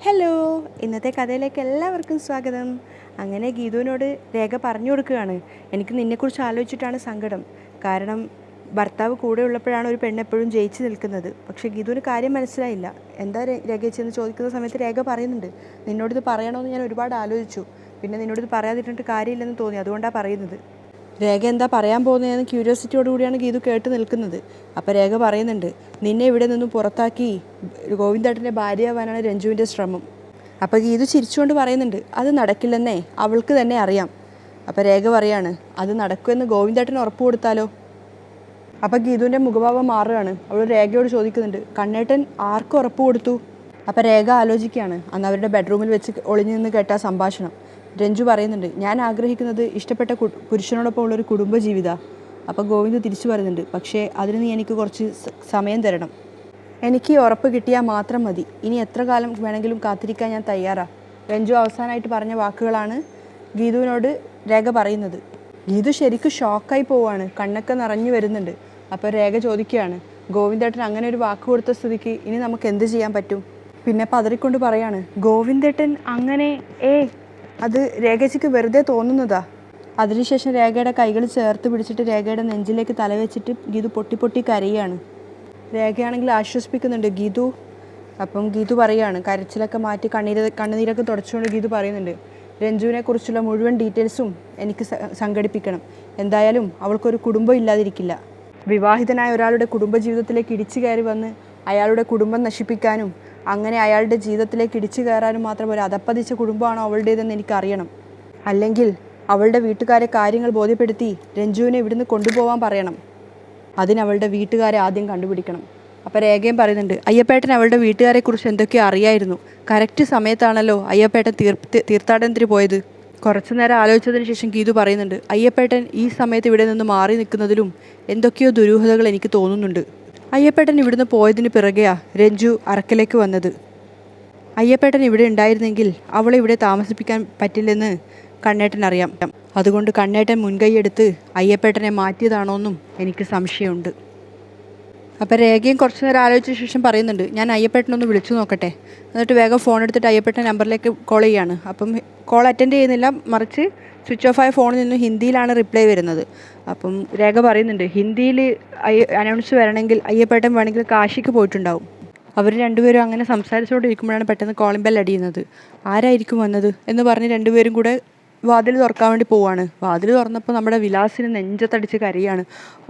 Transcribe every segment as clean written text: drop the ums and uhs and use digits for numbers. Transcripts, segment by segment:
Hello, ഇന്നത്തെ കഥയിലേക്ക് എല്ലാവർക്കും സ്വാഗതം. അങ്ങനെ ഗീതുവിനോട് രേഖ പറഞ്ഞു കൊടുക്കുകയാണ്, എനിക്ക് നിന്നെക്കുറിച്ച് ആലോചിച്ചിട്ടാണ് സങ്കടം. കാരണം ഭർത്താവ് കൂടെ ഉള്ളപ്പോഴാണ് ഒരു പെണ്ണെപ്പോഴും ജയിച്ച് നിൽക്കുന്നത്. പക്ഷേ ഗീതുവിന് കാര്യം മനസ്സിലായില്ല. എന്താ രേഖയെന്ന് ചോദിക്കുന്ന സമയത്ത് രേഖ പറയുന്നുണ്ട്, നിന്നോടിത് പറയണമെന്ന് ഞാൻ ഒരുപാട് ആലോചിച്ചു, പിന്നെ നിന്നോടിത് പറയാതിരുന്നിട്ട് കാര്യമില്ലെന്ന് തോന്നി, അതുകൊണ്ടാണ് പറയുന്നത്. രേഖ എന്താ പറയാൻ പോകുന്നതെന്ന് ക്യൂരിയോസിറ്റിയോട് കൂടിയാണ് ഗീതു കേട്ട് നിൽക്കുന്നത്. അപ്പോൾ രേഖ പറയുന്നുണ്ട്, നിന്നെ ഇവിടെ നിന്നും പുറത്താക്കി ഗോവിന്ദേട്ടൻ്റെ ഭാര്യയാവാനാണ് രഞ്ജുവിൻ്റെ ശ്രമം. അപ്പോൾ ഗീതു ചിരിച്ചുകൊണ്ട് പറയുന്നുണ്ട്, അത് നടക്കില്ലെന്നേ അവൾക്ക് തന്നെ അറിയാം. അപ്പോൾ രേഖ പറയാണ്, അത് നടക്കുമെന്ന് ഗോവിന്ദേട്ടന് ഉറപ്പ് കൊടുത്താലോ? അപ്പോൾ ഗീതുവിൻ്റെ മുഖഭാവം മാറുകയാണ്. അവൾ രേഖയോട് ചോദിക്കുന്നുണ്ട്, കണ്ണേട്ടൻ ആർക്ക് ഉറപ്പ് കൊടുത്തു? അപ്പോൾ രേഖ ആലോചിക്കുകയാണ് അന്ന് അവരുടെ ബെഡ്റൂമിൽ വെച്ച് ഒളിഞ്ഞു നിന്ന് കേട്ട സംഭാഷണം. രഞ്ജു പറയുന്നുണ്ട്, ഞാൻ ആഗ്രഹിക്കുന്നത് ഇഷ്ടപ്പെട്ട പുരുഷനോടൊപ്പം ഉള്ളൊരു കുടുംബജീവിതമാണ്. അപ്പോൾ ഗോവിന്ദ് തിരിച്ചു പറയുന്നുണ്ട്, പക്ഷേ അതിന് നീ എനിക്ക് കുറച്ച് സമയം തരണം. എനിക്ക് ഈ ഉറപ്പ് കിട്ടിയാൽ മാത്രം മതി. ഇനി എത്ര കാലം വേണമെങ്കിലും കാത്തിരിക്കാൻ ഞാൻ തയ്യാറാണ്. രഞ്ജു അവസാനമായിട്ട് പറഞ്ഞ വാക്കുകളാണ് ഗീതുവിനോട് രേഖ പറയുന്നത്. ഗീതു ശരിക്കും ഷോക്കായി പോവുകയാണ്, കണ്ണൊക്കെ നിറഞ്ഞു വരുന്നുണ്ട്. അപ്പോൾ രേഖ ചോദിക്കുകയാണ്, ഗോവിന്ദേട്ടൻ അങ്ങനെ ഒരു വാക്ക് കൊടുത്ത സ്ഥിതിക്ക് ഇനി നമുക്ക് എന്ത് ചെയ്യാൻ പറ്റും? പിന്നെ പതറിക്കൊണ്ട് പറയാണ്, ഗോവിന്ദേട്ടൻ അങ്ങനെ അത് രേഖയ്ക്ക് വെറുതെ തോന്നുന്നതാ. അതിനുശേഷം രേഖയുടെ കൈകൾ ചേർത്ത് പിടിച്ചിട്ട് രേഖയുടെ നെഞ്ചിലേക്ക് തലവെച്ചിട്ട് ഗീതു പൊട്ടി പൊട്ടി കരയാണ്. രേഖയാണെങ്കിൽ ആശ്വസിപ്പിക്കുന്നുണ്ട്, ഗീതു. അപ്പം ഗീതു പറയുകയാണ്, കരച്ചിലൊക്കെ മാറ്റി കണ്ണുനീരൊക്കെ തുടച്ചുകൊണ്ട് ഗീതു പറയുന്നുണ്ട്, രഞ്ജുവിനെ കുറിച്ചുള്ള മുഴുവൻ ഡീറ്റെയിൽസും എനിക്ക് സംഘടിപ്പിക്കണം. എന്തായാലും അവൾക്കൊരു കുടുംബം ഇല്ലാതിരിക്കില്ല. വിവാഹിതനായ ഒരാളുടെ കുടുംബജീവിതത്തിലേക്ക് ഇടിച്ചു കയറി വന്ന് അയാളുടെ കുടുംബം നശിപ്പിക്കാനും അങ്ങനെ അയാളുടെ ജീവിതത്തിലേക്ക് ഇടിച്ചു കയറാനും മാത്രം ഒരു അധപ്പതിച്ച കുടുംബമാണോ അവളുടേതെന്ന് എനിക്കറിയണം. അല്ലെങ്കിൽ അവളുടെ വീട്ടുകാരെ കാര്യങ്ങൾ ബോധ്യപ്പെടുത്തി രഞ്ജുവിനെ ഇവിടുന്ന് കൊണ്ടുപോകാൻ പറയണം. അതിനവളുടെ വീട്ടുകാരെ ആദ്യം കണ്ടുപിടിക്കണം. അപ്പോൾ രേഖയും പറയുന്നുണ്ട്, അയ്യപ്പേട്ടൻ അവളുടെ വീട്ടുകാരെക്കുറിച്ച് എന്തൊക്കെയോ അറിയായിരുന്നു. കറക്റ്റ് സമയത്താണല്ലോ അയ്യപ്പേട്ടൻ തീർത്ഥാടനത്തിന് പോയത്. കുറച്ചു നേരം ആലോചിച്ചതിന് ശേഷം ഗീതു പറയുന്നുണ്ട്, അയ്യപ്പേട്ടൻ ഈ സമയത്ത് ഇവിടെ നിന്ന് മാറി നിൽക്കുന്നതിലും എന്തൊക്കെയോ ദുരൂഹതകൾ എനിക്ക് തോന്നുന്നുണ്ട്. അയ്യപ്പേട്ടൻ ഇവിടുന്ന് പോയതിന് പിറകെയാ രഞ്ജു അറക്കലേക്ക് വന്നത്. അയ്യപ്പേട്ടൻ ഇവിടെ ഉണ്ടായിരുന്നെങ്കിൽ അവളെ ഇവിടെ താമസിപ്പിക്കാൻ പറ്റില്ലെന്ന് കണ്ണേട്ടൻ അറിയാം. അതുകൊണ്ട് കണ്ണേട്ടൻ മുൻകൈയെടുത്ത് അയ്യപ്പേട്ടനെ മാറ്റിയതാണോന്നും എനിക്ക് സംശയമുണ്ട്. അപ്പോൾ രേഖയും കുറച്ച് നേരം ആലോചിച്ച ശേഷം പറയുന്നുണ്ട്, ഞാൻ അയ്യപ്പേട്ടനൊന്ന് വിളിച്ചു നോക്കട്ടെ. എന്നിട്ട് വേഗം ഫോൺ എടുത്തിട്ട് അയ്യപ്പേട്ടൻ നമ്പറിലേക്ക് കോൾ ചെയ്യാണ്. അപ്പം കോൾ അറ്റൻഡ് ചെയ്യുന്നില്ല, മറിച്ച് സ്വിച്ച് ഓഫ് ആയ ഫോണിൽ നിന്നും ഹിന്ദിയിലാണ് റിപ്ലൈ വരുന്നത്. അപ്പം രേഖ പറയുന്നുണ്ട്, ഹിന്ദിയിൽ അനൗൺസ് വരണമെങ്കിൽ അയ്യപ്പേട്ടൻ വേണമെങ്കിൽ കാശിക്ക് പോയിട്ടുണ്ടാവും. അവർ രണ്ടുപേരും അങ്ങനെ സംസാരിച്ചുകൊണ്ടിരിക്കുമ്പോഴാണ് പെട്ടെന്ന് കോളിംഗ് ബെൽ അടിയുന്നത്. ആരായിരിക്കും വന്നത് എന്ന് പറഞ്ഞ് രണ്ടുപേരും കൂടെ വാതിൽ തുറക്കാൻ വേണ്ടി പോവാണ്. വാതിൽ തുറന്നപ്പോൾ നമ്മുടെ വിലാസിന് നെഞ്ചത്തടിച്ച് കരയാണ്,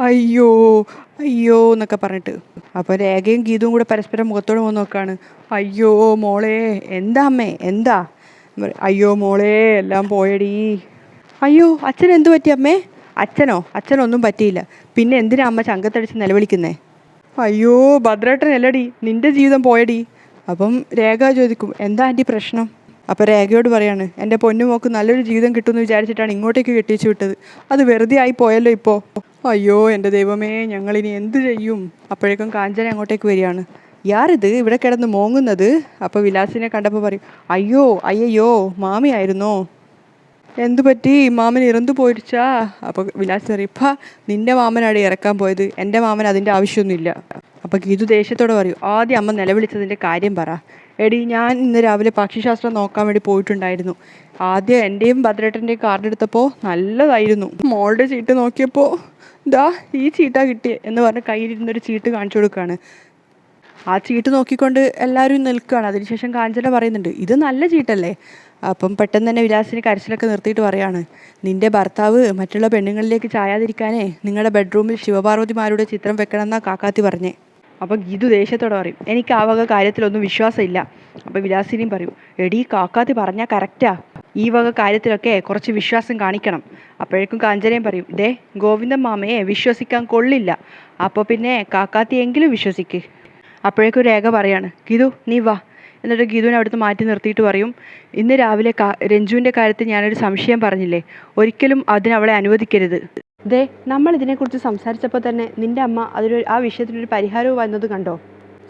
അയ്യോ അയ്യോ എന്നൊക്കെ പറഞ്ഞിട്ട്. അപ്പോൾ രേഖയും ഗീതവും കൂടെ പരസ്പരം മുഖത്തോട് പോയി നോക്കുകയാണ്. അയ്യോ മോളെ, എന്താ അമ്മേ, എന്താ? അയ്യോ മോളെ, എല്ലാം പോയടി. അയ്യോ അച്ഛൻ എന്തു പറ്റി അമ്മേ? അച്ഛനൊന്നും പറ്റിയില്ല. പിന്നെ എന്തിനാ അമ്മ ചങ്കത്തടിച്ച് നിലവിളിക്കുന്നേ? അയ്യോ ഭദ്രേട്ടൻ അല്ലടി, നിൻ്റെ ജീവിതം പോയടി. അപ്പം രേഖ ചോദിക്കും, എന്താ ആൻറ്റി പ്രശ്നം? അപ്പോൾ രേഖയോട് പറയാണ്, എൻ്റെ പൊന്നുമോക്ക് നല്ലൊരു ജീവിതം കിട്ടുമെന്ന് വിചാരിച്ചിട്ടാണ് ഇങ്ങോട്ടേക്ക് കെട്ടിച്ചു വിട്ടത്. അത് വെറുതെ ആയി പോയല്ലോ ഇപ്പോൾ. അയ്യോ എൻ്റെ ദൈവമേ, ഞങ്ങളിനി എന്ത് ചെയ്യും? അപ്പോഴേക്കും കാഞ്ചന അങ്ങോട്ടേക്ക് വരികയാണ്. യാരിത് ഇവിടെ കിടന്ന് മോങ്ങുന്നത്? അപ്പോൾ വിലാസിനെ കണ്ടപ്പോൾ പറയും, അയ്യോ മാമിയായിരുന്നോ? എന്തു പറ്റി, മാമൻ ഇറന്നു പോയിടിച്ചാ? അപ്പോൾ വിലാസ് പറയും, നിൻ്റെ മാമനാണ് ഇറക്കാൻ പോയത്, എൻ്റെ മാമൻ അതിൻ്റെ ആവശ്യമൊന്നുമില്ല. അപ്പോൾ ഗീതു ദേഷ്യത്തോടെ പറയും, ആദ്യം അമ്മ നിലവിളിച്ചതിൻ്റെ കാര്യം പറ. എടി, ഞാൻ ഇന്ന് രാവിലെ പക്ഷിശാസ്ത്രം നോക്കാൻ വേണ്ടി പോയിട്ടുണ്ടായിരുന്നു. ആദ്യം എൻ്റെയും ഭദ്രേട്ടൻ്റെയും കാർഡ് എടുത്തപ്പോൾ നല്ലതായിരുന്നു. മോളുടെ ചീട്ട് നോക്കിയപ്പോൾ ദാ ഈ ചീട്ടാ കിട്ടിയേ എന്ന് പറഞ്ഞ് കയ്യിലിരുന്നൊരു ചീട്ട് കാണിച്ചു കൊടുക്കുകയാണ്. ആ ചീട്ട് നോക്കിക്കൊണ്ട് എല്ലാവരും നിൽക്കുകയാണ്. അതിനുശേഷം കാഞ്ചന പറയുന്നുണ്ട്, ഇത് നല്ല ചീട്ടല്ലേ? അപ്പം പെട്ടെന്ന് തന്നെ വിലാസിന് കരച്ചിലൊക്കെ നിർത്തിയിട്ട് പറയാണ്, നിൻ്റെ ഭർത്താവ് മറ്റുള്ള പെണ്ണുങ്ങളിലേക്ക് ചായാതിരിക്കാനേ നിങ്ങളുടെ ബെഡ്റൂമിൽ ശിവപാർവതിമാരുടെ ചിത്രം വെക്കണമെന്നാണ് കാക്കാത്തി പറഞ്ഞേ. അപ്പോൾ ഗീതു ദേഷ്യത്തോടെ പറയും, എനിക്ക് ആ വക കാര്യത്തിലൊന്നും വിശ്വാസമില്ല. അപ്പോൾ വിലാസിനിയും പറയും, എടീ കാക്കാത്തി പറഞ്ഞാൽ കറക്റ്റാ, ഈ വക കാര്യത്തിലൊക്കെ കുറച്ച് വിശ്വാസം കാണിക്കണം. അപ്പോഴേക്കും കാഞ്ചനയും പറയും, ഗോവിന്ദൻ മാമയെ വിശ്വസിക്കാൻ കൊള്ളില്ല, അപ്പോൾ പിന്നെ കാക്കാത്തിയെങ്കിലും വിശ്വസിക്ക്. അപ്പോഴേക്കും രേഖ പറയാണ്, ഗീതു നീ വാ. എന്നിട്ട് ഗീതുവിനെ അവിടുന്ന് മാറ്റി നിർത്തിയിട്ട് പറയും, ഇന്ന് രാവിലെ രഞ്ജുവിൻ്റെ കാര്യത്തിൽ ഞാനൊരു സംശയം പറഞ്ഞില്ലേ, ഒരിക്കലും അതിനവളെ അനുവദിക്കരുത്. നമ്മൾ ഇതിനെക്കുറിച്ച് സംസാരിച്ചപ്പോൾ തന്നെ നിൻ്റെ അമ്മ ആ വിഷയത്തിനൊരു പരിഹാരവും വന്നത് കണ്ടോ?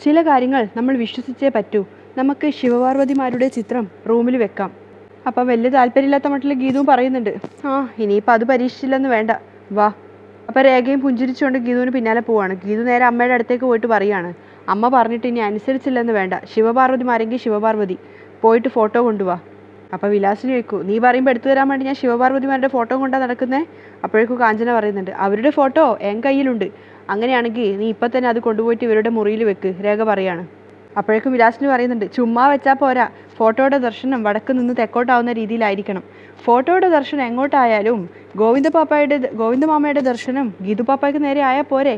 ചില കാര്യങ്ങൾ നമ്മൾ വിശ്വസിച്ചേ പറ്റൂ. നമുക്ക് ശിവപാർവതിമാരുടെ ചിത്രം റൂമിൽ വെക്കാം. അപ്പം വലിയ താല്പര്യമില്ലാത്ത മട്ടിൽ ഗീതുവും പറയുന്നുണ്ട്, ഇനിയിപ്പോൾ അത് പരീക്ഷിച്ചില്ലെന്ന് വേണ്ട, വാ. അപ്പോൾ രേഖയും പുഞ്ചിരിച്ചുകൊണ്ട് ഗീതുവിന് പിന്നാലെ പോവാണ്. ഗീതു നേരെ അമ്മയുടെ അടുത്തേക്ക് പോയിട്ട് പറയുകയാണ്, അമ്മ പറഞ്ഞിട്ട് ഇനി അനുസരിച്ചില്ലെന്ന് വേണ്ട, ശിവപാർവതിമാരെങ്കിൽ ശിവപാർവതി, പോയിട്ട് ഫോട്ടോ കൊണ്ടുപോവാ. അപ്പോൾ വിലാസിന് ചോദിക്കൂ, നീ പറയുമ്പോൾ എടുത്തു തരാൻ വേണ്ടി ഞാൻ ശിവപാർവതിമാരുടെ ഫോട്ടോ കൊണ്ടാണ് നടക്കുന്നത്. അപ്പോഴേക്കും കാഞ്ചന പറയുന്നുണ്ട്, അവരുടെ ഫോട്ടോ എൻ കയ്യിലുണ്ട്, അങ്ങനെയാണെങ്കിൽ നീ ഇപ്പം തന്നെ അത് കൊണ്ടുപോയിട്ട് ഇവരുടെ മുറിയിൽ വെക്ക്, രേഖ പറയാണ്. അപ്പോഴേക്കും വിലാസിന് പറയുന്നുണ്ട്, ചുമ്മാ വെച്ചാൽ പോരാ, ഫോട്ടോയുടെ ദർശനം വടക്ക് നിന്ന് തെക്കോട്ടാവുന്ന രീതിയിലായിരിക്കണം. ഫോട്ടോയുടെ ദർശനം എങ്ങോട്ടായാലും ഗോവിന്ദ മാമയുടെ ദർശനം ഗീതു പാപ്പായ്ക്ക് നേരെ ആയാൽ പോരെ?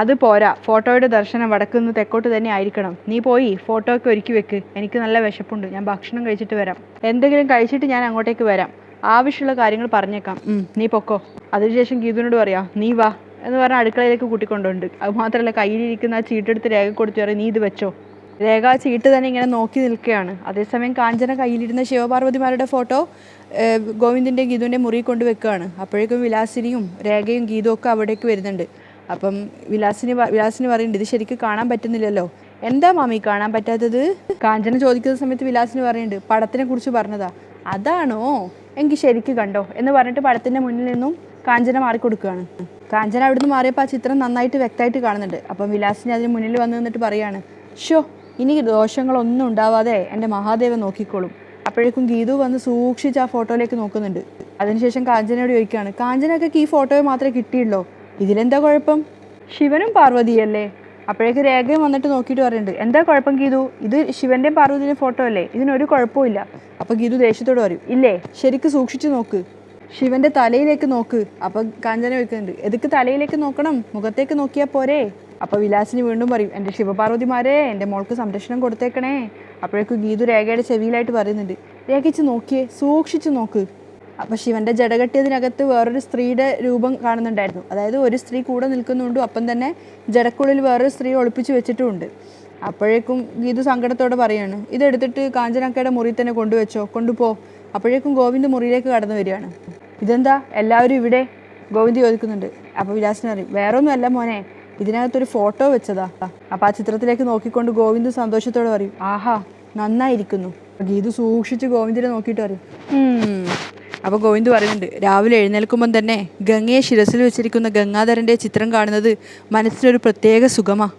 അത് പോരാ, ഫോട്ടോയുടെ ദർശനം വടക്ക് നിന്ന് തെക്കോട്ട് തന്നെ ആയിരിക്കണം. നീ പോയി ഫോട്ടോയ്ക്ക് ഒരുക്കി വെക്ക്, എനിക്ക് നല്ല വിശപ്പുണ്ട്, ഞാൻ ഭക്ഷണം കഴിച്ചിട്ട് വരാം. എന്തെങ്കിലും കഴിച്ചിട്ട് ഞാൻ അങ്ങോട്ടേക്ക് വരാം, ആവശ്യമുള്ള കാര്യങ്ങൾ പറഞ്ഞേക്കാം, നീ പൊക്കോ. അതിനുശേഷം ഗീതുവിനോട് പറയാം, നീ വാ എന്ന് പറഞ്ഞാൽ അടുക്കളയിലേക്ക് കൂട്ടിക്കൊണ്ടുണ്ട്. അത് മാത്രമല്ല, കയ്യിലിരിക്കുന്ന ആ ചീട്ടെടുത്ത് രേഖ കൊടുത്തു പറയും, നീ ഇത് വെച്ചോ. രേഖ ആ ചീട്ട് തന്നെ ഇങ്ങനെ നോക്കി നിൽക്കുകയാണ്. അതേസമയം കാഞ്ചന കയ്യിലിരുന്ന ശിവപാർവതിമാരുടെ ഫോട്ടോ ഗോവിന്ദിൻ്റെ ഗീതുവിൻ്റെ മുറി കൊണ്ട് വെക്കുകയാണ്. അപ്പോഴേക്കും വിലാസിനിയും രേഖയും ഗീതുവും ഒക്കെ അവിടേക്ക് വരുന്നുണ്ട്. അപ്പം വിലാസിനി പറയുന്നുണ്ട്, ഇത് ശരിക്കും കാണാൻ പറ്റുന്നില്ലല്ലോ. എന്താ മാമി കാണാൻ പറ്റാത്തത്? കാഞ്ചന ചോദിക്കുന്ന സമയത്ത് വിലാസിനി പറയുന്നുണ്ട്, പടത്തിനെ കുറിച്ച് പറഞ്ഞതാ. അതാണോ? എങ്കിൽ ശരിക്കും കണ്ടോ എന്ന് പറഞ്ഞിട്ട് പടത്തിൻ്റെ മുന്നിൽ നിന്നും കാഞ്ചന മാറിക്കൊടുക്കുകയാണ്. കാഞ്ചന അവിടുന്ന് മാറിയപ്പോൾ ആ ചിത്രം നന്നായിട്ട് വ്യക്തമായിട്ട് കാണുന്നുണ്ട്. അപ്പം വിലാസിനി അതിന് മുന്നിൽ വന്ന് നിന്നിട്ട് പറയാണ്, ഷോ, ഇനി ദോഷങ്ങളൊന്നും ഉണ്ടാവാതെ എൻ്റെ മഹാദേവൻ നോക്കിക്കോളും. അപ്പോഴേക്കും ഗീതു വന്ന് സൂക്ഷിച്ച് ആ ഫോട്ടോയിലേക്ക് നോക്കുന്നുണ്ട്. അതിനുശേഷം കാഞ്ചനയോട് ചോദിക്കുകയാണ്, കാഞ്ചനയൊക്കെ ഈ ഫോട്ടോയെ മാത്രമേ കിട്ടിയുള്ളൂ, ഇതിലെന്താ കുഴപ്പം? ശിവനും പാർവതിയല്ലേ? അപ്പോഴേക്ക് രേഖയും വന്നിട്ട് നോക്കിയിട്ട് പറയുന്നുണ്ട്, എന്താ കുഴപ്പം ഗീതു, ഇത് ശിവൻ്റെയും പാർവതിയുടെയും ഫോട്ടോ അല്ലേ, ഇതിനൊരു കുഴപ്പമില്ല. അപ്പോൾ ഗീതു ദേഷ്യത്തോട് പറയും, ഇല്ലേ, ശരിക്കും സൂക്ഷിച്ച് നോക്ക്, ശിവൻ്റെ തലയിലേക്ക് നോക്ക്. അപ്പം കാഞ്ചന ചോദിക്കുന്നുണ്ട്, എതുക്ക് തലയിലേക്ക് നോക്കണം, മുഖത്തേക്ക് നോക്കിയാൽ പോരെ? അപ്പോൾ വിലാസിനി വീണ്ടും പറയും, എൻ്റെ ശിവപാർവതിമാരെ, എൻ്റെ മോൾക്ക് സംരക്ഷണം കൊടുത്തേക്കണേ. അപ്പോഴേക്കും ഗീതു രേഖയുടെ ചെവിയിലായിട്ട് പറയുന്നുണ്ട്, രേഖിച്ച് നോക്കിയേ, സൂക്ഷിച്ച് നോക്ക്. അപ്പോൾ ശിവൻ്റെ ജടകെട്ടിയതിനകത്ത് വേറൊരു സ്ത്രീയുടെ രൂപം കാണുന്നുണ്ടായിരുന്നു. അതായത് ഒരു സ്ത്രീ കൂടെ നിൽക്കുന്നുണ്ട്, അപ്പം തന്നെ ജടക്കുള്ളിൽ വേറൊരു സ്ത്രീ ഒളിപ്പിച്ച് വെച്ചിട്ടുമുണ്ട്. അപ്പോഴേക്കും ഗീതു സങ്കടത്തോടെ പറയാണ്, ഇതെടുത്തിട്ട് കാഞ്ചനക്കയുടെ മുറിയിൽ തന്നെ കൊണ്ടുവച്ചോ, കൊണ്ടുപോ. അപ്പോഴേക്കും ഗോവിന്ദ് മുറിയിലേക്ക് കടന്നു വരികയാണ്. ഇതെന്താ എല്ലാവരും ഇവിടെ? ഗോവിന്ദ് ചോദിക്കുന്നുണ്ട്. അപ്പോൾ വിലാസിന് പറയും, വേറൊന്നുമല്ല മോനെ, ഇതിനകത്തൊരു ഫോട്ടോ വെച്ചതാ. അപ്പോൾ ആ ചിത്രത്തിലേക്ക് നോക്കിക്കൊണ്ട് ഗോവിന്ദ് സന്തോഷത്തോടെ പറയും, ആഹാ, നന്നായിരിക്കുന്നു. ഗീതു സൂക്ഷിച്ച് ഗോവിന്ദിനെ നോക്കിയിട്ട് പറയും. അപ്പോൾ ഗോവിന്ദ് പറയുന്നുണ്ട്, രാവിലെ എഴുന്നേൽക്കുമ്പം തന്നെ ഗംഗയെ ശിരസിൽ വെച്ചിരിക്കുന്ന ഗംഗാധരൻ്റെ ചിത്രം കാണുന്നത് മനസ്സിനൊരു പ്രത്യേക സുഖമാണ്.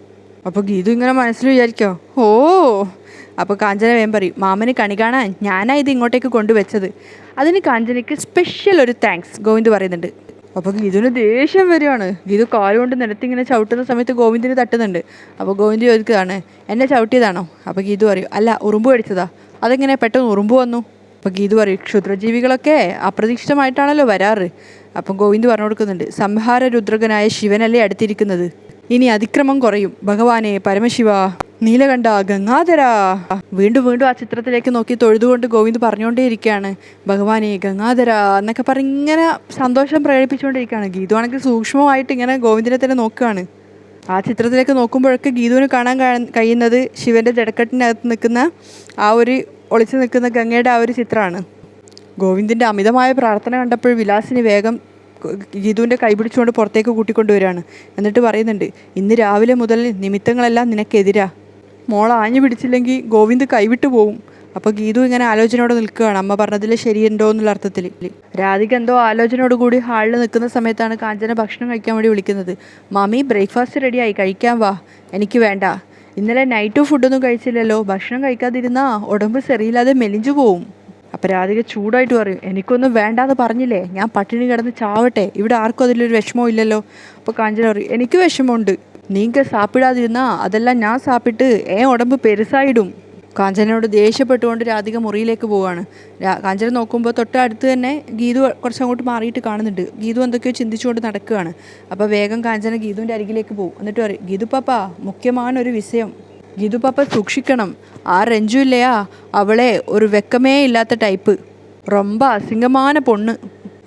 അപ്പോൾ ഗീതു ഇങ്ങനെ മനസ്സിൽ വിചാരിക്കോ, ഓ. അപ്പോൾ കാഞ്ചന വേഗം പറയും, മാമന് കണി കാണാൻ ഞാനാ ഇത് ഇങ്ങോട്ടേക്ക് കൊണ്ടുവച്ചത്, അതിന് കാഞ്ചനയ്ക്ക് സ്പെഷ്യൽ ഒരു താങ്ക്സ് ഗോവിന്ദ് പറയുന്നുണ്ട്. അപ്പോൾ ഗീതുവിന് ദേഷ്യം വരികയാണ്. ഗീതു കാലുകൊണ്ട് നിലത്തിങ്ങനെ ചവിട്ടുന്ന സമയത്ത് ഗോവിന്ദിന് തട്ടുന്നുണ്ട്. അപ്പോൾ ഗോവിന്ദ് ചോദിക്കുകയാണ്, എന്നെ ചവിട്ടിയതാണോ? അപ്പോൾ ഗീതു പറയും, അല്ല, ഉറുമ്പ് കടിച്ചതാ. അതെങ്ങനെ പെട്ടെന്ന് ഉറുമ്പ് വന്നു? അപ്പോൾ ഗീതു പറയും, ക്ഷുദ്രജീവികളൊക്കെ അപ്രതീക്ഷിതമായിട്ടാണല്ലോ വരാറ്. അപ്പം ഗോവിന്ദ് പറഞ്ഞു കൊടുക്കുന്നുണ്ട്, സംഹാര രുദ്രകനായ ശിവനല്ലേ അടുത്തിരിക്കുന്നത്, ഇനി അതിക്രമം കുറയും. ഭഗവാനെ പരമശിവ, നീലകണ്ഠ, ഗംഗാധര. വീണ്ടും വീണ്ടും ആ ചിത്രത്തിലേക്ക് നോക്കി തൊഴുതുകൊണ്ട് ഗോവിന്ദ് പറഞ്ഞുകൊണ്ടേയിരിക്കുകയാണ്, ഭഗവാനെ ഗംഗാധര എന്നൊക്കെ പറഞ്ഞ് ഇങ്ങനെ സന്തോഷം പ്രകടിപ്പിച്ചുകൊണ്ടിരിക്കുകയാണ്. ഗീതു ആണെങ്കിൽ സൂക്ഷ്മമായിട്ട് ഇങ്ങനെ ഗോവിന്ദിനെ തന്നെ നോക്കുകയാണ്. ആ ചിത്രത്തിലേക്ക് നോക്കുമ്പോഴൊക്കെ ഗീതുവിന് കാണാൻ കഴിയുന്നത് ശിവൻ്റെ ജടക്കെട്ടിനകത്ത് നിൽക്കുന്ന ആ ഒരു ഒളിച്ചു നിൽക്കുന്ന ഗംഗയുടെ ആ ഒരു ചിത്രമാണ്. ഗോവിന്ദിൻ്റെ അമിതമായ പ്രാർത്ഥന കണ്ടപ്പോൾ വിലാസിനി വേഗം ഗീതുവിൻ്റെ കൈ പിടിച്ചുകൊണ്ട് പുറത്തേക്ക് കൂട്ടിക്കൊണ്ടുവരികയാണ്. എന്നിട്ട് പറയുന്നുണ്ട്, ഇന്ന് രാവിലെ മുതൽ നിമിത്തങ്ങളെല്ലാം നിനക്കെതിരാ, മോൾ ആഞ്ഞു പിടിച്ചില്ലെങ്കിൽ ഗോവിന്ദ് കൈവിട്ടു പോവും. അപ്പോൾ ഗീതു ഇങ്ങനെ ആലോചനയോടെ നിൽക്കുകയാണ്, അമ്മ പറഞ്ഞതിൽ ശരിയുണ്ടോ എന്നുള്ള അർത്ഥത്തിൽ. രാധിക എന്തോ ആലോചനയോട് കൂടി ഹാളിൽ നിൽക്കുന്ന സമയത്താണ് കാഞ്ചന ഭക്ഷണം കഴിക്കാൻ വേണ്ടി വിളിക്കുന്നത്. മാമി, ബ്രേക്ക്ഫാസ്റ്റ് റെഡിയായി, കഴിക്കാൻ വാ. എനിക്ക് വേണ്ട, ഇന്നലെ നൈറ്റ് ഫുഡൊന്നും കഴിച്ചില്ലല്ലോ, ഭക്ഷണം കഴിക്കാതിരുന്നാൽ ഉടമ്പ് ശരിയില്ലാതെ മെലിഞ്ചു പോവും. അപ്പോൾ രാധിക ചൂടായിട്ട് പറയും, എനിക്കൊന്നും വേണ്ടാന്ന് പറഞ്ഞില്ലേ, ഞാൻ പട്ടിണി കിടന്ന് ചാവട്ടെ, ഇവിടെ ആർക്കും അതിലൊരു വിഷമവും ഇല്ലല്ലോ. അപ്പോൾ കാഞ്ചന പറയും, എനിക്ക് വിഷമമുണ്ട്, നീങ്ക സാപ്പിടാതിരുന്നാ അതെല്ലാം ഞാൻ സാപ്പിട്ട് ഉടമ്പ് പെരുസായിടും. കാഞ്ചനയോട് ദേഷ്യപ്പെട്ടുകൊണ്ട് രാധിക മുറിയിലേക്ക് പോവുകയാണ്. കാഞ്ചന നോക്കുമ്പോൾ തൊട്ട് അടുത്ത് തന്നെ ഗീതു കുറച്ചങ്ങോട്ട് മാറിയിട്ട് കാണുന്നുണ്ട്. ഗീതു എന്തൊക്കെയോ ചിന്തിച്ചുകൊണ്ട് നടക്കുകയാണ്. അപ്പോൾ വേഗം കാഞ്ചന ഗീതുവിൻ്റെ അരികിലേക്ക് പോകും. എന്നിട്ട് പറയും, ഗീതു പാപ്പ, മുഖ്യമായൊരു വിഷയം, ഗീതു പാപ്പ സൂക്ഷിക്കണം, ആ രഞ്ജു ഇല്ലയാ, അവളെ ഒരു വെക്കമേ ഇല്ലാത്ത ടൈപ്പ്, ரொம்ப അസിംഗமான പൊണ്ണ്.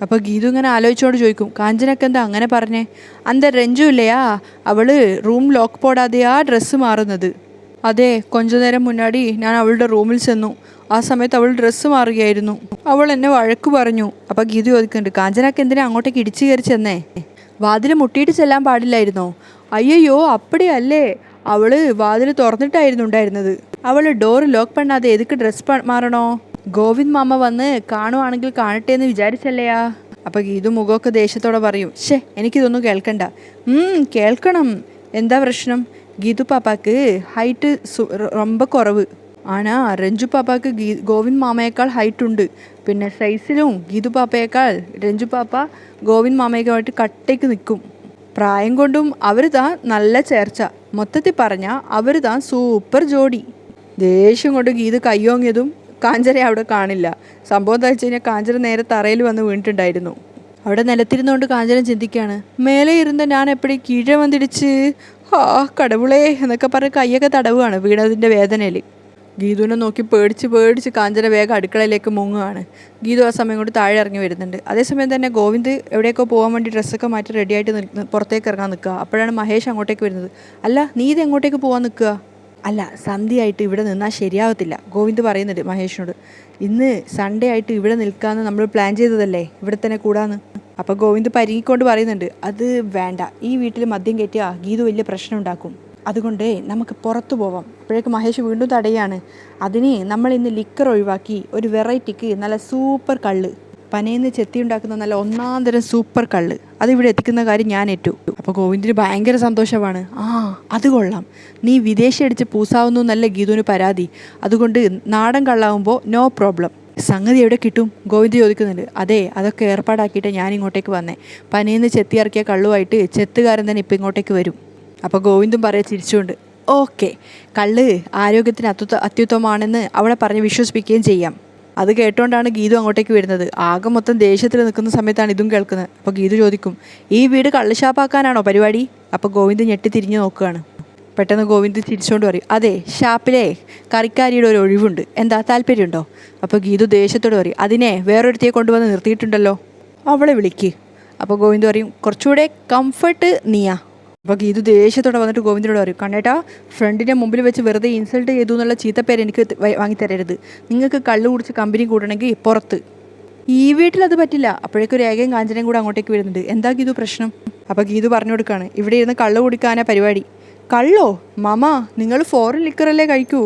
അപ്പോൾ ഗീതു ഇങ്ങനെ ആലോചിച്ചുകൊണ്ട് ചോദിക്കും, കാഞ്ചനക്ക് എന്താ അങ്ങനെ പറഞ്ഞേ? അന്ത രഞ്ജു ഇല്ലയാ, അവള് റൂം ലോക്ക് പോടാതെയാ ഡ്രസ്സ് മാറുന്നത്. അതെ, കൊഞ്ച നേരം മുന്നാടി ഞാൻ അവളുടെ റൂമിൽ ചെന്നു, ആ സമയത്ത് അവൾ ഡ്രസ്സ് മാറുകയായിരുന്നു, അവൾ എന്നെ വഴക്ക് പറഞ്ഞു. അപ്പോൾ ഗീതു ചോദിക്കുന്നുണ്ട്, കാഞ്ചനക്ക് എന്തിനാ അങ്ങോട്ടേക്ക് ഇടിച്ചു കയറി ചെന്നേ? വാതിൽ മുട്ടിയിട്ട് ചെല്ലാൻ പാടില്ലായിരുന്നോ? അയ്യോ, അപ്പടിയല്ലേ, അവള് വാതിൽ തുറന്നിട്ടായിരുന്നു ഉണ്ടായിരുന്നത്, അവൾ ഡോർ ലോക്ക് പണ്ണാതെ എതുക്ക് ഡ്രസ്സ് മാറണോ? ഗോവിന്ദ് മാമ വന്ന് കാണുവാണെങ്കിൽ കാണട്ടെ എന്ന് വിചാരിച്ചല്ലയാ. അപ്പോൾ ഗീതു മുഖമൊക്കെ ദേഷ്യത്തോടെ പറയും, എനിക്കിതൊന്നും കേൾക്കണ്ട. കേൾക്കണം, എന്താ പ്രശ്നം? ഗീതു പാപ്പാക്ക് ഹൈറ്റ് ரொம்ப കുറവ്, ആണാ രഞ്ജു പാപ്പാക്ക് ഗോവിന്ദ് മാമയേക്കാൾ ഹൈറ്റ് ഉണ്ട്. പിന്നെ സൈസിലും ഗീതു പാപ്പയേക്കാൾ രഞ്ജു പാപ്പ ഗോവിന്ദ് മാമയ്ക്കുമായിട്ട് കട്ടയ്ക്ക് നിൽക്കും. പ്രായം കൊണ്ടും അവർ താൻ നല്ല ചേർച്ച. മൊത്തത്തിൽ പറഞ്ഞാൽ അവർ താൻ സൂപ്പർ ജോഡി. ദേഷ്യം കൊണ്ട് ഗീത് കയ്യോങ്ങിയതും കാഞ്ചന അവിടെ കാണില്ല. സംഭവം എന്താ വെച്ച് കഴിഞ്ഞാൽ കാഞ്ചന നേരെ തറയിൽ വന്ന് വീണിട്ടുണ്ടായിരുന്നു. അവിടെ നിലത്തിരുന്നുകൊണ്ട് കാഞ്ചന ചിന്തിക്കുകയാണ്, മേലെ ഇരുന്ന് ഞാൻ എപ്പോഴും കീഴെ വന്നിടിച്ച് കടവുളേ എന്നൊക്കെ പറഞ്ഞ് കയ്യൊക്കെ തടവുകയാണ് വീണതിൻ്റെ വേദനയിൽ. ഗീതുവിനെ നോക്കി പേടിച്ച് കാഞ്ചന വേഗം അടുക്കളയിലേക്ക് മുങ്ങുകയാണ്. ഗീതു ആ സമയം കൊണ്ട് താഴെ ഇറങ്ങി വരുന്നുണ്ട്. അതേസമയം തന്നെ ഗോവിന്ദ് എവിടെയൊക്കെ പോകാൻ വേണ്ടി ഡ്രസ്സൊക്കെ മാറ്റി റെഡിയായിട്ട് പുറത്തേക്ക് ഇറങ്ങാൻ നിൽക്കുക. അപ്പോഴാണ് മഹേഷ് അങ്ങോട്ടേക്ക് വരുന്നത്. അല്ല നീ ഇത് എങ്ങോട്ടേക്ക് പോകാൻ നിൽക്കുക? അല്ല സന്ധ്യയായിട്ട് ഇവിടെ നിന്നാൽ ശരിയാവത്തില്ല. ഗോവിന്ദ് പറയുന്നുണ്ട് മഹേഷിനോട്. ഇന്ന് സൺഡേ ആയിട്ട് ഇവിടെ നിൽക്കാമെന്ന് നമ്മൾ പ്ലാൻ ചെയ്തതല്ലേ, ഇവിടെ തന്നെ കൂടാന്ന്. അപ്പോൾ ഗോവിന്ദ് പരിങ്ങിക്കൊണ്ട് പറയുന്നുണ്ട്, അത് വേണ്ട, ഈ വീട്ടിൽ മദ്യം കയറ്റിയാൽ ഗീതു വലിയ പ്രശ്നം ഉണ്ടാക്കും. അതുകൊണ്ട് നമുക്ക് പുറത്തു പോവാം. അപ്പോഴേക്ക് മഹേഷ് വീണ്ടും തടയാണ്. അതിന് നമ്മൾ ഇന്ന് ലിക്കർ ഒഴിവാക്കി ഒരു വെറൈറ്റിക്ക് നല്ല സൂപ്പർ കള്ള്, പനയെന്ന് ചെത്തി ഉണ്ടാക്കുന്ന നല്ല ഒന്നാം തരം സൂപ്പർ കള്ള് അതിവിടെ എത്തിക്കുന്ന കാര്യം ഞാൻ ഏറ്റു. അപ്പോൾ ഗോവിന്ദിന് ഭയങ്കര സന്തോഷമാണ്. അത് കൊള്ളാം, നീ വിദേശി അടിച്ച് പൂസാവുന്നു എന്നല്ല ഗീതുവിന് പരാതി. അതുകൊണ്ട് നാടൻ കള്ളാവുമ്പോൾ നോ പ്രോബ്ലം. സംഗതി എവിടെ കിട്ടും? ഗോവിന്ദ് ചോദിക്കുന്നുണ്ട്. അതെ, അതൊക്കെ ഏർപ്പാടാക്കിയിട്ട് ഞാൻ ഇങ്ങോട്ടേക്ക് വന്നേ. പനയെന്ന് ചെത്തി ഇറക്കിയ കള്ളുമായിട്ട് ചെത്തുകാരൻ തന്നെ ഇപ്പം ഇങ്ങോട്ടേക്ക് വരും. അപ്പോൾ ഗോവിന്ദും പറയാൻ ചിരിച്ചുകൊണ്ട്, ഓക്കെ, കള്ള് ആരോഗ്യത്തിന് അത്യുത്തമമാണെന്ന് അവളെ പറഞ്ഞ് വിശ്വസിപ്പിക്കുകയും ചെയ്യാം. അത് കേട്ടോണ്ടാണ് ഗീതു അങ്ങോട്ടേക്ക് വരുന്നത്. ആകെ മൊത്തം ദേഷ്യത്തിൽ നിൽക്കുന്ന സമയത്താണ് ഇതും കേൾക്കുന്നത്. അപ്പോൾ ഗീതു ചോദിക്കും, ഈ വീട് കള്ളുഷാപ്പാക്കാനാണോ പരിപാടി? അപ്പോൾ ഗോവിന്ദ് ഞെട്ടി തിരിഞ്ഞ് നോക്കുകയാണ്. പെട്ടെന്ന് ഗോവിന്ദ് ചിരിച്ചുകൊണ്ട് പറയും, അതെ, ഷാപ്പിലെ കറിക്കാരിയുടെ ഒരു ഒഴിവുണ്ട്, എന്താ താല്പര്യമുണ്ടോ? അപ്പോൾ ഗീതു ദേഷ്യത്തോട് പറയും, അതിനെ വേറൊരുത്തിയെ കൊണ്ടുവന്ന് നിർത്തിയിട്ടുണ്ടല്ലോ, അവളെ വിളിക്ക്. അപ്പോൾ ഗോവിന്ദ് പറയും, കുറച്ചുകൂടെ കംഫർട്ട് നീയാ. അപ്പോൾ ഗീതു ദേഷ്യത്തോടെ വന്നിട്ട് ഗോവിന്ദിനോട് പറയും, കണ്ണേട്ടാ, ഫ്രണ്ടിൻ്റെ മുമ്പിൽ വെച്ച് വെറുതെ ഇൻസൾട്ട് ചെയ്തു എന്നുള്ള ചീത്തപ്പേര് എനിക്ക് വാങ്ങിത്തരരുത്. നിങ്ങൾക്ക് കള്ളു കുടിച്ച് കമ്പനി കൂടണമെങ്കിൽ പുറത്ത്, ഈ വീട്ടിലത് പറ്റില്ല. അപ്പോഴേക്കും രേഖയും കാഞ്ചനയും കൂടെ അങ്ങോട്ടേക്ക് വരുന്നുണ്ട്. എന്താ ഗീതു പ്രശ്നം? അപ്പോൾ ഗീതു പറഞ്ഞു കൊടുക്കുകയാണ്, ഇവിടെ ഇരുന്ന് കള്ളു കുടിക്കാനാ പരിപാടി. കള്ളോ? മാമ, നിങ്ങൾ ഫോറിൻ ലിക്കറല്ലേ കഴിക്കൂ.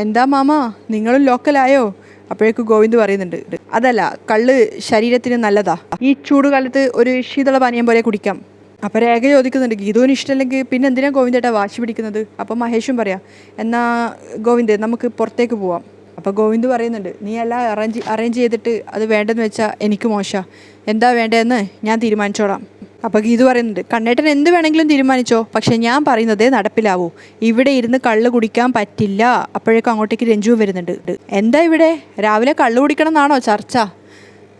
എന്താ മാമ, നിങ്ങളും ലോക്കലായോ? അപ്പോഴേക്കും ഗോവിന്ദ് പറയുന്നുണ്ട്, അതല്ല, കള്ള് ശരീരത്തിന് നല്ലതാ, ഈ ചൂടുകാലത്ത് ഒരു ശീതളപാനീയം പോലെ കുടിക്കാം. അപ്പോൾ രേഖ ചോദിക്കുന്നുണ്ട്, ഗീതുവിന് ഇഷ്ടമല്ലെങ്കിൽ പിന്നെ എന്തിനാ ഗോവിന്ദേട്ടാ വാശി പിടിക്കുന്നത്? അപ്പോൾ മഹേഷും പറയാം, എന്നാൽ ഗോവിന്ദ് നമുക്ക് പുറത്തേക്ക് പോവാം. അപ്പോൾ ഗോവിന്ദ് പറയുന്നുണ്ട്, നീ എല്ലാം അറേഞ്ച് ചെയ്തിട്ട് അത് വേണ്ടെന്ന് വെച്ചാൽ എനിക്ക് മോശം. എന്താ വേണ്ടതെന്ന് ഞാൻ തീരുമാനിച്ചോളാം. അപ്പോൾ ഗീതു പറയുന്നുണ്ട്, കണ്ണേട്ടൻ എന്ത് വേണമെങ്കിലും തീരുമാനിച്ചോ, പക്ഷേ ഞാൻ പറയുന്നതേ നടപ്പിലാവൂ. ഇവിടെ ഇരുന്ന് കള്ള് കുടിക്കാൻ പറ്റില്ല. അപ്പോഴേക്കും അങ്ങോട്ടേക്ക് രഞ്ജുവും വരുന്നുണ്ട്. എന്താ ഇവിടെ രാവിലെ കള്ള് കുടിക്കണം എന്നാണോ ചർച്ച?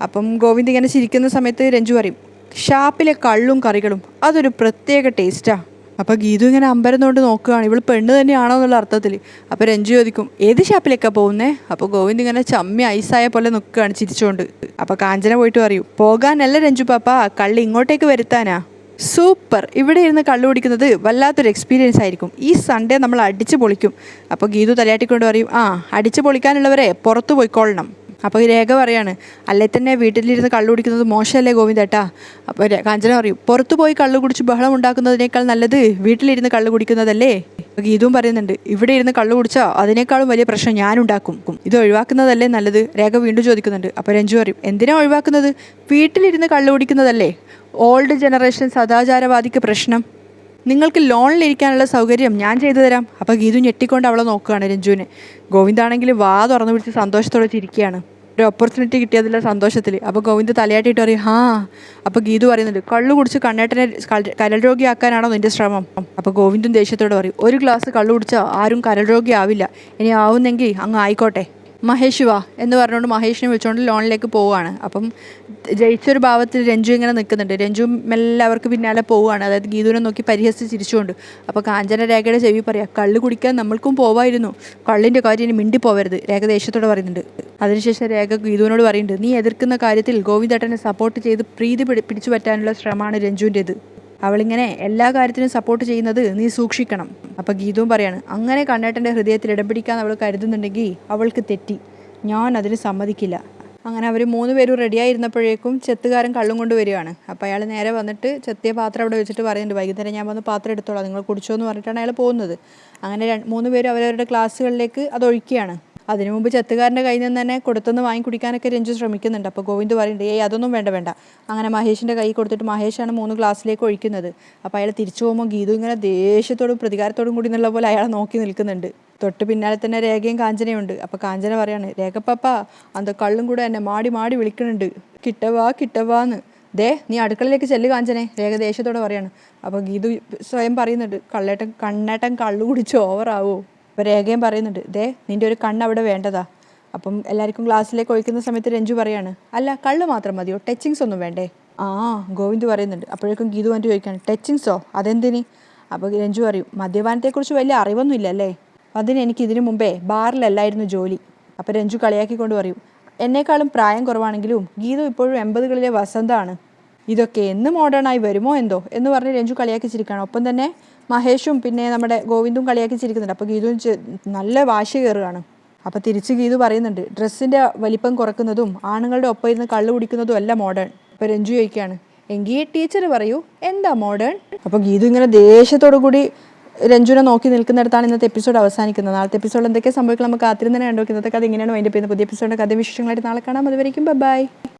അപ്പം ഗോവിന്ദ് ഇങ്ങനെ ചിരിക്കുന്ന സമയത്ത് രഞ്ജു പറയും, ഷാപ്പിലെ കള്ളും കറികളും അതൊരു പ്രത്യേക ടേസ്റ്റാണ്. അപ്പോൾ ഗീതു ഇങ്ങനെ അമ്പരന്നുകൊണ്ട് നോക്കുകയാണ്, ഇവൾ പെണ്ണ് തന്നെയാണോ എന്നുള്ള അർത്ഥത്തിൽ. അപ്പോൾ രഞ്ജു ചോദിക്കും, ഏത് ഷാപ്പിലേക്കാണ് പോകുന്നേ? അപ്പോൾ ഗോവിന്ദ് ഇങ്ങനെ ചമ്മി ഐസായ പോലെ നിൽക്കുകയാണ് ചിരിച്ചുകൊണ്ട്. അപ്പോൾ കാഞ്ചന പോയിട്ട് പറയും, പോകാനല്ല രഞ്ജു പാപ്പ, കള്ള് ഇങ്ങോട്ടേക്ക് വരുത്താനാ. സൂപ്പർ, ഇവിടെ ഇരുന്ന് കള്ളു കുടിക്കുന്നത് വല്ലാത്തൊരു എക്സ്പീരിയൻസ് ആയിരിക്കും. ഈ സൺഡേ നമ്മൾ അടിച്ച് പൊളിക്കും. അപ്പോൾ ഗീതു തലയാട്ടിക്കൊണ്ട് പറയും, അടിച്ച് പൊളിക്കാനുള്ളവരെ പുറത്തു പോയിക്കൊള്ളണം. അപ്പോൾ ഈ രേഖ പറയാണ്, അല്ലേ തന്നെ വീട്ടിലിരുന്ന് കള്ളു കുടിക്കുന്നത് മോശമല്ലേ ഗോവിന്ദേട്ടാ? അപ്പോൾ കാഞ്ചന പറയും, പുറത്തു പോയി കള്ളു കുടിച്ച് ബഹളം ഉണ്ടാക്കുന്നതിനേക്കാൾ നല്ലത് വീട്ടിലിരുന്ന് കള്ളു കുടിക്കുന്നതല്ലേ? അപ്പോൾ ഗീതുവും പറയുന്നുണ്ട്, ഇവിടെ ഇരുന്ന് കള്ളു കുടിച്ചാൽ അതിനേക്കാളും വലിയ പ്രശ്നം ഞാനുണ്ടാക്കും, ഇത് ഒഴിവാക്കുന്നതല്ലേ നല്ലത്? രേഖ വീണ്ടും ചോദിക്കുന്നുണ്ട്. അപ്പോൾ രഞ്ജു പറയും, എന്തിനാ ഒഴിവാക്കുന്നത്? വീട്ടിലിരുന്ന് കള്ളു കുടിക്കുന്നതല്ലേ ഓൾഡ് ജനറേഷൻ സദാചാരവാദിക്ക് പ്രശ്നം. നിങ്ങൾക്ക് ലോണിലിരിക്കാനുള്ള സൗകര്യം ഞാൻ ചെയ്തു തരാം. അപ്പോൾ ഗീതു ഞെട്ടിക്കൊണ്ട് അവളെ നോക്കുകയാണ് രഞ്ജുവിനെ. ഗോവിന്ദാണെങ്കിൽ വാ തുറന്നു പിടിച്ച് സന്തോഷത്തോടെ ചിരിക്കുകയാണ്, ഒരു ഓപ്പർച്യൂണിറ്റി കിട്ടിയതില്ല സന്തോഷത്തിൽ. അപ്പോൾ ഗോവിന്ദ് തലയാട്ടിയിട്ട് പറയും, അപ്പോൾ ഗീതു പറയുന്നുണ്ട്, കള്ളു കുടിച്ച് കണ്ണേട്ടനെ കരൾ രോഗിയാക്കാനാണോ നിൻ്റെ ശ്രമം? അപ്പോൾ ഗോവിന്ദും ദേഷ്യത്തോടെ പറയും, ഒരു ഗ്ലാസ് കള്ളു കുടിച്ചാൽ ആരും കരൾ രോഗി ആവില്ല, ഇനി ആവുന്നെങ്കിൽ അങ്ങ് ആയിക്കോട്ടെ. മഹേഷ് വാ എന്ന് പറഞ്ഞുകൊണ്ട് മഹേഷിനെ വിളിച്ചുകൊണ്ട് ലോണിലേക്ക് പോവുകയാണ്. അപ്പം ജയിച്ചൊരു ഭാവത്തിൽ രഞ്ജു ഇങ്ങനെ നിൽക്കുന്നുണ്ട്. രഞ്ജു എല്ലാവർക്കും പിന്നാലെ പോവുകയാണ്, അതായത് ഗീതുവിനെ നോക്കി പരിഹസിച്ച് ചിരിച്ചുകൊണ്ട്. അപ്പോൾ കാഞ്ചന രേഖയുടെ ചെവി പറയാം, കള്ള് കുടിക്കാൻ നമ്മൾക്കും പോവായിരുന്നു, കള്ളിൻ്റെ കാര്യം ഇനി മിണ്ടി പോവരുത്. രേഖ ദേഷ്യത്തോടെ പറയുന്നുണ്ട്. അതിനുശേഷം രേഖ ഗീതുവിനോട് പറയുന്നുണ്ട്, നീ എതിർക്കുന്ന കാര്യത്തിൽ ഗോവിന്ദേട്ടനെ സപ്പോർട്ട് ചെയ്ത് പ്രീതി പിടിച്ചു പറ്റാനുള്ള ശ്രമമാണ് രഞ്ജുവിൻ്റേത്. അവളിങ്ങനെ എല്ലാ കാര്യത്തിനും സപ്പോർട്ട് ചെയ്യുന്നത് നീ സൂക്ഷിക്കണം. അപ്പോൾ ഗീതുവും പറയാണ്, അങ്ങനെ കണ്ണേട്ടൻ്റെ ഹൃദയത്തിൽ ഇടം പിടിക്കാൻ അവൾ കരുതുന്നുണ്ടെങ്കിൽ അവൾക്ക് തെറ്റി, ഞാൻ അതിന് സമ്മതിക്കില്ല. അങ്ങനെ അവർ 3 പേരും റെഡിയായിരുന്നപ്പോഴേക്കും ചെത്തുകാരൻ കള്ളും കൊണ്ട് വരികയാണ്. അപ്പോൾ അയാൾ നേരെ വന്നിട്ട് ചെത്തിയ പാത്രം അവിടെ വെച്ചിട്ട് പറയുന്നുണ്ട്, വൈകുന്നേരം ഞാൻ വന്ന് പാത്രം എടുത്തോളാം, നിങ്ങൾ കുടിച്ചോ എന്ന് പറഞ്ഞിട്ടാണ് അയാൾ പോകുന്നത്. അങ്ങനെ 3 പേരും അവരവരുടെ ക്ലാസ്സുകളിലേക്ക് അത് ഒഴിക്കുകയാണ്. അതിനു മുമ്പ് ചെത്തുകാരൻ്റെ കയ്യിൽ നിന്ന് തന്നെ കൊടുത്തൊന്ന് വാങ്ങി കുടിക്കാനൊക്കെ രഞ്ജു ശ്രമിക്കുന്നുണ്ട്. അപ്പോൾ ഗോവിന്ദ് പറയുന്നുണ്ട്, ഏയ് അതൊന്നും വേണ്ട. അങ്ങനെ മഹേഷിൻ്റെ കൈ കൊടുത്തിട്ട് മഹേഷാണ് 3 ഗ്ലാസ്സിലേക്ക് ഒഴിക്കുന്നത്. അപ്പോൾ അയാൾ തിരിച്ചു പോകുമ്പോൾ ഗീതു ഇങ്ങനെ ദേഷ്യത്തോടും പ്രതികാരത്തോടും കൂടി എന്നുള്ള പോലെ അയാളെ നോക്കി നിൽക്കുന്നുണ്ട്. തൊട്ട് പിന്നാലെ തന്നെ രേഖയും കാഞ്ചനയുണ്ട്. അപ്പോൾ കാഞ്ചന പറയാണ്, രേഖ പപ്പ അന്ത കള്ളും കൂടെ എന്നെ മാടി വിളിക്കുന്നുണ്ട്, കിട്ടവാന്ന്. ദേ നീ അടുക്കളയിലേക്ക് ചെല്ല് കാഞ്ചനെ, രേഖ ദേഷ്യത്തോടെ പറയാണ്. അപ്പോൾ ഗീതു സ്വയം പറയുന്നുണ്ട്, കണ്ണേട്ടൻ കള്ളു കുടിച്ച് ഓവറാവോ. അപ്പോൾ രേഖയും പറയുന്നുണ്ട്, ദേ നിൻ്റെ ഒരു കണ്ണ് അവിടെ വേണ്ടതാ. അപ്പം എല്ലാവർക്കും ഗ്ലാസ്സിലേക്ക് ഒഴിക്കുന്ന സമയത്ത് രഞ്ജു പറയാണ്, അല്ല കള്ള് മാത്രം മതിയോ, ടച്ചിങ്സ് ഒന്നും വേണ്ടേ? ഗോവിന്ദ് പറയുന്നുണ്ട്. അപ്പോഴേക്കും ഗീതു വന്നിട്ട് ചോദിക്കുകയാണ്, ടച്ചിങ്സോ അതെന്തിനി? അപ്പോൾ രഞ്ജു പറയും, മദ്യപാനത്തെക്കുറിച്ച് വലിയ അറിവൊന്നും ഇല്ലല്ലേ? അതിന് എനിക്ക് ഇതിനു മുമ്പേ ബാറിലല്ലായിരുന്നു ജോലി. അപ്പോൾ രഞ്ജു കളിയാക്കിക്കൊണ്ട് പറയും, എന്നെക്കാളും പ്രായം കുറവാണെങ്കിലും ഗീതു ഇപ്പോഴും 80കളിലെ വസന്തമാണ്. ഇതൊക്കെ എന്ന് മോഡേണായി വരുമോ എന്തോ എന്ന് പറഞ്ഞ് രഞ്ജു കളിയാക്കി ചിരിക്കുകയാണ്. ഒപ്പം തന്നെ മഹേഷും പിന്നെ നമ്മുടെ ഗോവിന്ദും കളിയാക്കി ചിരിക്കുന്നുണ്ട്. അപ്പോൾ ഗീതു നല്ല വാശി കയറുകയാണ്. അപ്പോൾ തിരിച്ച് ഗീതു പറയുന്നുണ്ട്, ഡ്രസ്സിൻ്റെ വലിപ്പം കുറക്കുന്നതും ആണുങ്ങളുടെ ഒപ്പം ഇരുന്ന് കള്ളു കുടിക്കുന്നതും അല്ല മോഡേൺ. അപ്പോൾ രഞ്ജു ചോദിക്കുകയാണ്, എങ്കിൽ ടീച്ചർ പറയൂ എന്താ മോഡേൺ? അപ്പോൾ ഗീതു ഇങ്ങനെ ദേഷ്യത്തോടു കൂടി രഞ്ജുനെ നോക്കി നിൽക്കുന്നിടത്താണ് ഇന്നത്തെ എപ്പിസോഡ് അവസാനിക്കുന്നത്. നാളത്തെ എപ്പിസോഡിൽ എന്തൊക്കെ സംഭവിക്കണം നമുക്ക് കാത്തിരുന്ന് തന്നെ കണ്ടു. ഇന്നത്തെ കഥ ഇങ്ങനെയാണ്. അതിൻ്റെ പുതിയ എപ്പിസോഡിൻ്റെ കഥ വിശേഷങ്ങളായിട്ട് നാളെ കാണാം. അതുവരെയും ബൈ.